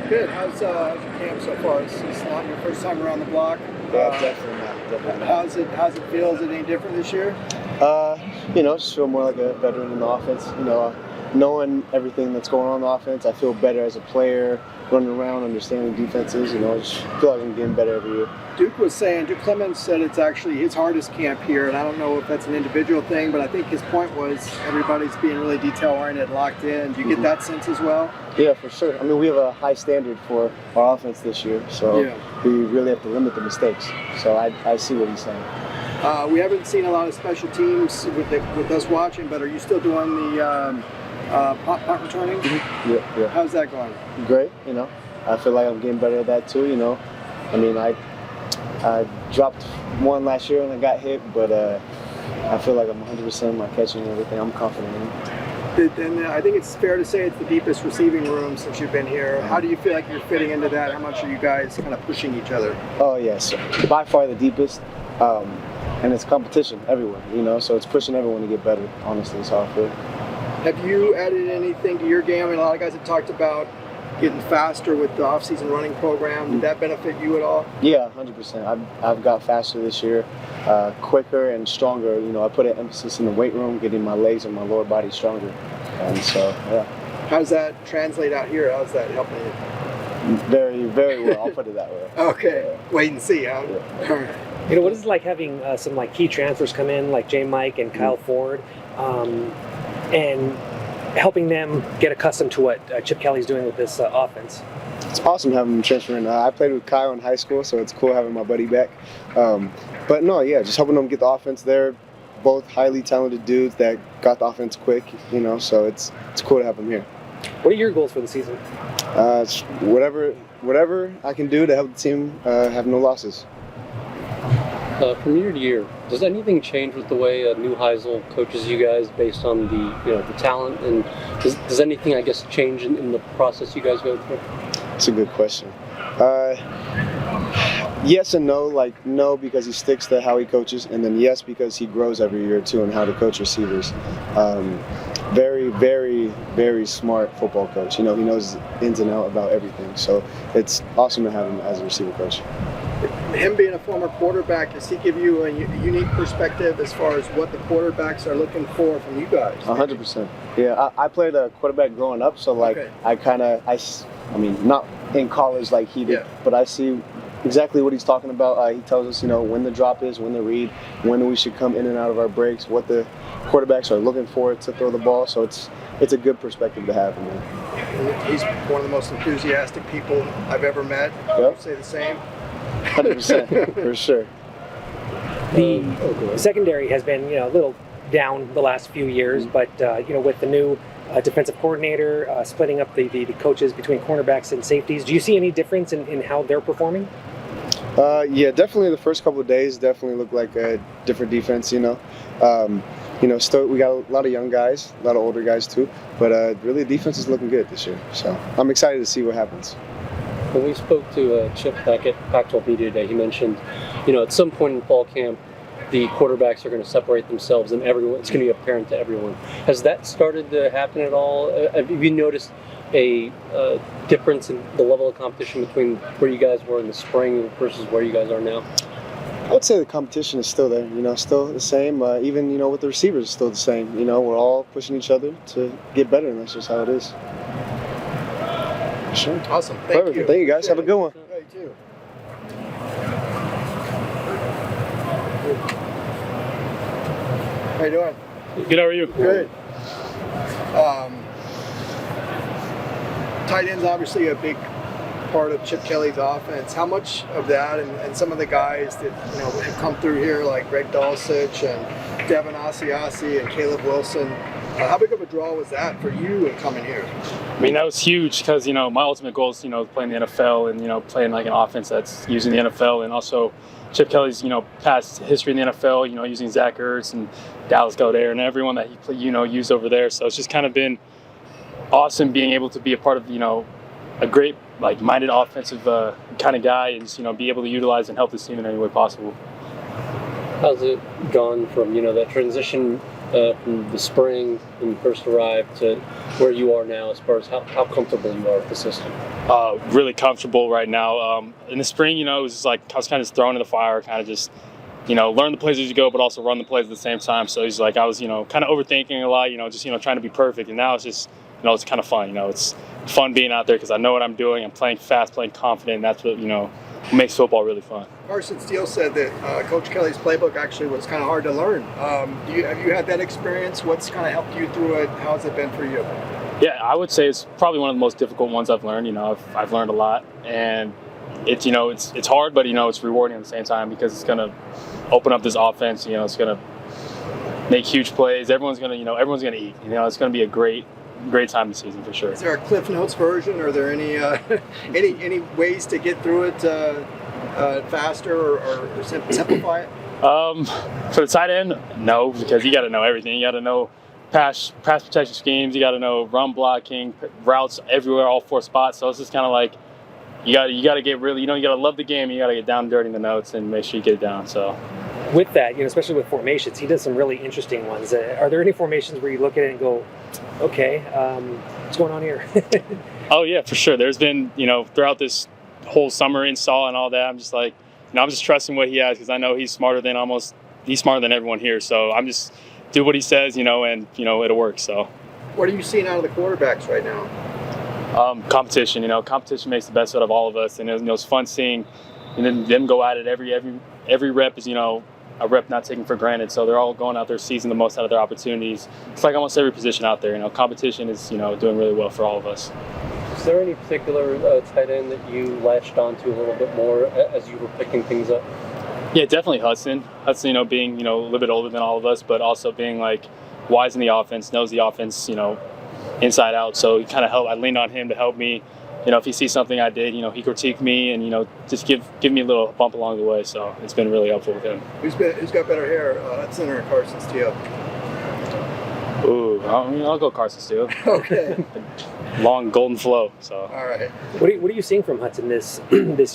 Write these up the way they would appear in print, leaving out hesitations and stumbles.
Good. How's your camp so far? It's not your first time around the block. Yeah, definitely not. Definitely not. How's it feel? Is it any different this year? Just feel more like a veteran in the offense. Knowing everything that's going on in the offense, I feel better as a player, running around, understanding defenses. I just feel like I'm getting better every year. Duke Clemens said it's actually his hardest camp here, and I don't know if that's an individual thing, but I think his point was everybody's being really detail-oriented, locked in. Do you get that sense as well? Yeah, for sure. I mean, we have a high standard for our offense this year, so we really have to limit the mistakes. So I see what he's saying. We haven't seen a lot of special teams with us watching, but are you still doing the punt returning? Mm-hmm. Yeah. How's that going? Great. I feel like I'm getting better at that too. I mean, I dropped one last year and I got hit, but I feel like I'm 100% in my catching and everything. I'm confident in it. And I think it's fair to say it's the deepest receiving room since you've been here. How do you feel like you're fitting into that? How much are you guys kind of pushing each other? Oh, yes. By far the deepest. And it's competition everywhere, so it's pushing everyone to get better, honestly, is how I feel. Have you added anything to your game? I mean, a lot of guys have talked about getting faster with the off-season running program. Did that benefit you at all? Yeah, 100%. I've got faster this year, quicker and stronger. I put an emphasis in the weight room, getting my legs and my lower body stronger. And so, yeah. How does that translate out here? How's that helping you? Very, very well. I'll put it that way. Okay. Wait and see, huh? Yeah. All right. What is it like having some key transfers come in, like J. Mike and Kyle Ford, and helping them get accustomed to what Chip Kelly's doing with this offense? It's awesome having them transfer in. I played with Kyle in high school, so it's cool having my buddy back. But no, yeah, just helping them get the offense there. Both highly talented dudes that got the offense quick, so it's cool to have them here. What are your goals for the season? Whatever I can do to help the team have no losses. From year to year, does anything change with the way Neuheisel coaches you guys based on the talent, and does anything change in the process you guys go through? That's a good question. Yes and no. No, because he sticks to how he coaches, and then yes, because he grows every year too in how to coach receivers. Very, very, very smart football coach. He knows ins and out about everything. So it's awesome to have him as a receiver coach. Him being a former quarterback, does he give you a unique perspective as far as what the quarterbacks are looking for from you guys? 100%. Yeah, I played a quarterback growing up, so I mean, not in college like he did, but I see exactly what he's talking about. He tells us, when the drop is, when the read, when we should come in and out of our breaks, what the quarterbacks are looking for to throw the ball. So it's a good perspective to have. He's one of the most enthusiastic people I've ever met. Yep. Would you say the same? 100%, for sure. The secondary has been, a little down the last few years, but with the new defensive coordinator splitting up the coaches between cornerbacks and safeties, do you see any difference in how they're performing? Yeah, definitely. The first couple of days definitely looked like a different defense. Still we got a lot of young guys, a lot of older guys too, but really the defense is looking good this year. So I'm excited to see what happens. When we spoke to Chip back at Pac-12 Media Day, he mentioned, at some point in fall camp, the quarterbacks are going to separate themselves, and it's going to be apparent to everyone. Has that started to happen at all? Have you noticed a difference in the level of competition between where you guys were in the spring versus where you guys are now? I would say the competition is still there. Still the same. Even with the receivers, it's still the same. We're all pushing each other to get better, and that's just how it is. Sure. Awesome. Thank you. Thank you, guys. Have a good one. Yeah, you too. How you doing? Good, how are you? Good. Tight end's obviously a big part of Chip Kelly's offense. How much of that and some of the guys that have come through here, like Greg Dulcich and Devin Asiasi and Caleb Wilson, how big of a draw was that for you in coming here? I mean, that was huge because, my ultimate goal is, playing the NFL and, playing like an offense that's using the NFL, and also Chip Kelly's, past history in the NFL, using Zach Ertz and Dallas Goedert and everyone that he, used over there. So it's just kind of been awesome being able to be a part of, a great, minded offensive kind of guy, and just, be able to utilize and help this team in any way possible. How's it gone from, that transition from the spring when you first arrived to where you are now, as far as how comfortable you are with the system? Really comfortable right now. In the spring, it was just like I was kind of just thrown in the fire, kind of just, learn the plays as you go, but also run the plays at the same time. So he's like, I was, kind of overthinking a lot, just, trying to be perfect. And now it's just, it's kind of fun. It's fun being out there because I know what I'm doing. I'm playing fast, playing confident. And that's what, makes football really fun. Carson Steele said that Coach Kelly's playbook actually was kind of hard to learn. Have you had that experience? What's kind of helped you through it? How's it been for you? Yeah, I would say it's probably one of the most difficult ones I've learned. I've learned a lot, and it's it's hard, but it's rewarding at the same time because it's gonna open up this offense. It's gonna make huge plays. Everyone's gonna eat. It's gonna be a great time this season for sure. Is there a Cliff Notes version? Are there any any ways to get through it faster or simplify it? For the tight end, no, because you got to know everything. You got to know pass protection schemes. You got to know run blocking, routes everywhere, all 4 spots. So it's just kind of like you got to get really, you got to love the game. You got to get down dirty in the notes and make sure you get it down. So. With that, especially with formations, he does some really interesting ones. Are there any formations where you look at it and go, okay, what's going on here? Oh yeah, for sure. There's been, throughout this whole summer install and all that, I'm just like, I'm just trusting what he has because I know he's smarter than everyone here. So I'm just do what he says, and it'll work. So. What are you seeing out of the quarterbacks right now? Competition. Competition makes the best out of all of us, and it's fun seeing, them go at it every rep is a rep not taken for granted. So they're all going out there seizing the most out of their opportunities. It's like almost every position out there. Competition is doing really well for all of us. Is there any particular tight end that you latched onto a little bit more as you were picking things up? Yeah, definitely Hudson. Hudson, being a little bit older than all of us, but also being like wise in the offense, knows the offense, inside out. So he kind of helped. I leaned on him to help me. If he sees something I did, he critiqued me and just give me a little bump along the way. So it's been really helpful with him. Who's got better hair, Hudson or Carson Steele? Ooh, I'll go Carson Steele. Okay. Long golden flow. So. All right. What are you seeing from Hudson this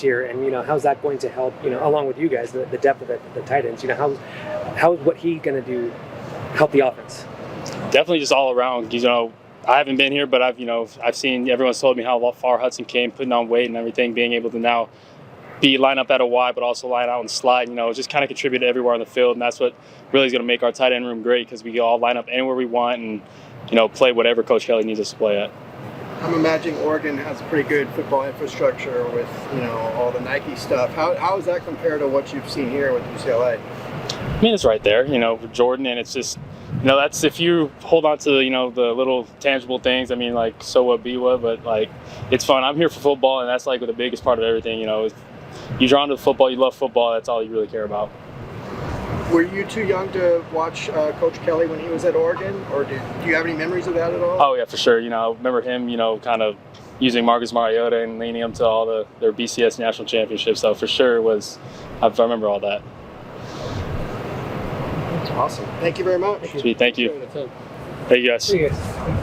year, and how's that going to help? Along with you guys, the depth of the tight ends. How's what he going to do help the offense? Definitely just all around. I haven't been here, but I've seen everyone's told me how far Hudson came, putting on weight and everything, being able to now line up at a Y, but also line out and slide. Just kind of contribute everywhere on the field, and that's what really is going to make our tight end room great because we all line up anywhere we want and play whatever Coach Kelly needs us to play at. I'm imagining Oregon has a pretty good football infrastructure with all the Nike stuff. How does that compare to what you've seen here with UCLA? I mean, it's right there, with Jordan, and it's just. That's if you hold on to the little tangible things. I mean, like so what, be what, but like it's fun. I'm here for football, and that's like the biggest part of everything. If you're drawn to football, you love football. That's all you really care about. Were you too young to watch Coach Kelly when he was at Oregon, or do you have any memories of that at all? Oh yeah, for sure. I remember him, kind of using Marcus Mariota and leading him to all their BCS national championships. So for sure I remember all that. Awesome. Thank you very much. Sweet. Thank you. Thank you guys. See you guys.